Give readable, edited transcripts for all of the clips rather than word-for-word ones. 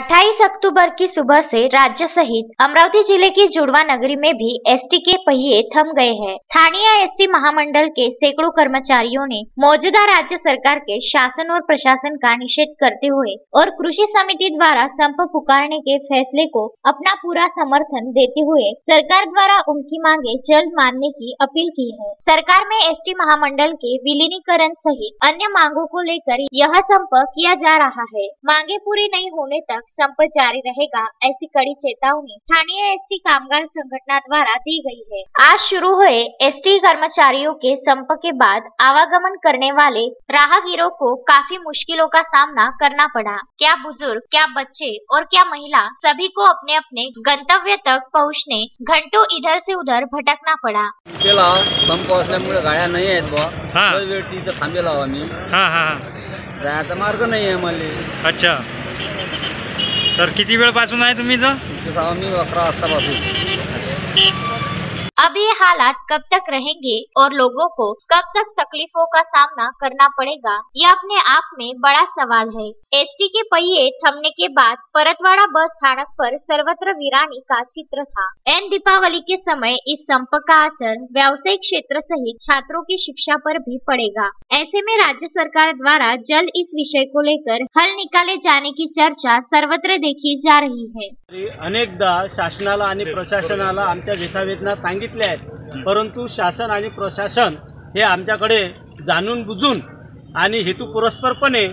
28 अक्टूबर की सुबह से राज्य सहित अमरावती जिले की जुड़वा नगरी में भी एसटी के पहिए थम गए हैं। स्थानीय एसटी महामंडल के सैकड़ों कर्मचारियों ने मौजूदा राज्य सरकार के शासन और प्रशासन का निषेध करते हुए और कृषि समिति द्वारा संप पुकारने के फैसले को अपना पूरा समर्थन देते हुए सरकार द्वारा उनकी मांगे जल्द मानने की अपील की है। सरकार में एसटी महामंडल के विलीनीकरण सहित अन्य मांगों को लेकर यह संप किया जा रहा है। मांगे पूरी नहीं होने तक संप जारी रहेगा, ऐसी कड़ी चेतावनी स्थानीय एसटी कामगार संगठन द्वारा दी गई है। आज शुरू हुए एसटी कर्मचारियों के संप के बाद आवागमन करने वाले राहगीरों को काफी मुश्किलों का सामना करना पड़ा। क्या बुजुर्ग, क्या बच्चे और क्या महिला, सभी को अपने अपने गंतव्य तक पहुंचने घंटों इधर से उधर भटकना पड़ा। संप असल्यामुळे गाड्या नाही आहेत बुवा, वेळ तिथे थांबलेलो आम्ही। जायचा मार्ग नाही आहे मला। अच्छा, तर किती वेळ पासून आहे तुम्ही इथं? आम्ही 11 वाजतापासून। अब ये हालात कब तक रहेंगे और लोगों को कब तक तकलीफों का सामना करना पड़ेगा, यह अपने आप में बड़ा सवाल है। एसटी के पहिए थमने के बाद परतवाड़ा बस स्थानक पर सर्वत्र वीरानी का चित्र था। एन दीपावली के समय इस संप का असर व्यावसायिक क्षेत्र सहित छात्रों की शिक्षा पर भी पड़ेगा। ऐसे में राज्य सरकार द्वारा जल्द इस विषय को लेकर हल निकाले जाने की चर्चा सर्वत्र देखी जा रही है। अनेकदा शासनाला आणि प्रशासनाला आमच्या व्यथावेदना सांगितल्या आहेत, परंतु शासन आणि प्रशासन हे आमच्याकडे जाणून बुजून आणि हेतुपुरस्सरपणे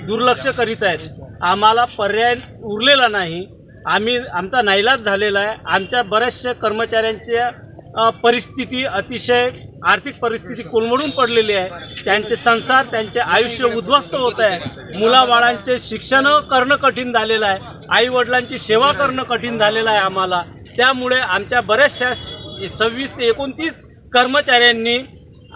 दुर्लक्ष करीत आहेत। आम्हाला पर्याय उरलेला नाही। आमचा नाईलाज झालेला आहे। आमच्या बऱ्याचशा कर्मचाऱ्यांच्या परिस्थिती अतिशय आर्थिक परिस्थिती कोलमडून पडलेली आहे। त्यांचे संसार, त्यांचे आयुष्य उद्ध्वस्त होत आहे। मुलाबाळांचे शिक्षण करणं कठीण झालेलं आहे। आई वडिलांची सेवा करणं कठीण झालेलं आहे आम्हाला। त्यामुळे आमच्या बऱ्याचशा 26 ते 29 कर्मचाऱ्यांनी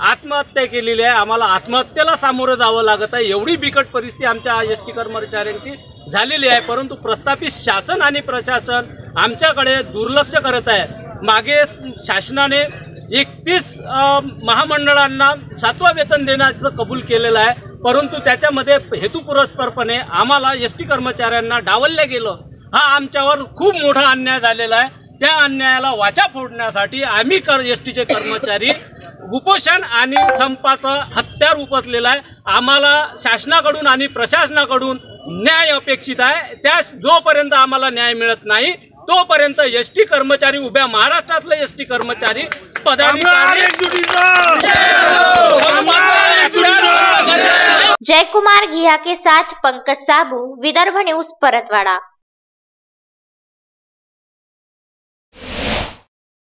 आत्महत्या केलेली आहे। आम्हाला आत्महत्येला सामोरं जावं लागत आहे। एवढी बिकट परिस्थिती आमच्या एसटी कर्मचाऱ्यांची झालेली आहे, परंतु प्रस्थापित शासन आणि प्रशासन आमच्याकडे दुर्लक्ष करत आहे। मागे शासनाने 31 महामंडळांना 7वां वेतन देण्याचं कबूल केलेलं आहे, परंतु त्याच्यामध्ये हेतुपुरस्सरपणे आम्हाला एसटी कर्मचाऱ्यांना डावललं गेलं। हा आमच्यावर खूप मोठा अन्याय झालेला आहे। त्या अन्यायाला वाचा फोडण्यासाठी आम्ही एसटीचे कर्मचारी उपोषण आणि संपाचं हत्यार उपसलेलं आहे। आम्हाला शासनाकडून आणि प्रशासनाकडून न्याय अपेक्षित आहे। त्या जोपर्यंत आम्हाला न्याय मिळत नाही तोपर्यंत एसटी कर्मचारी, उभ्या महाराष्ट्रातले एसटी कर्मचारी पदाधिकारी जय कुमार घिया के साथ पंकज साबू, विदर्भ न्यूज, परतवाड़ा।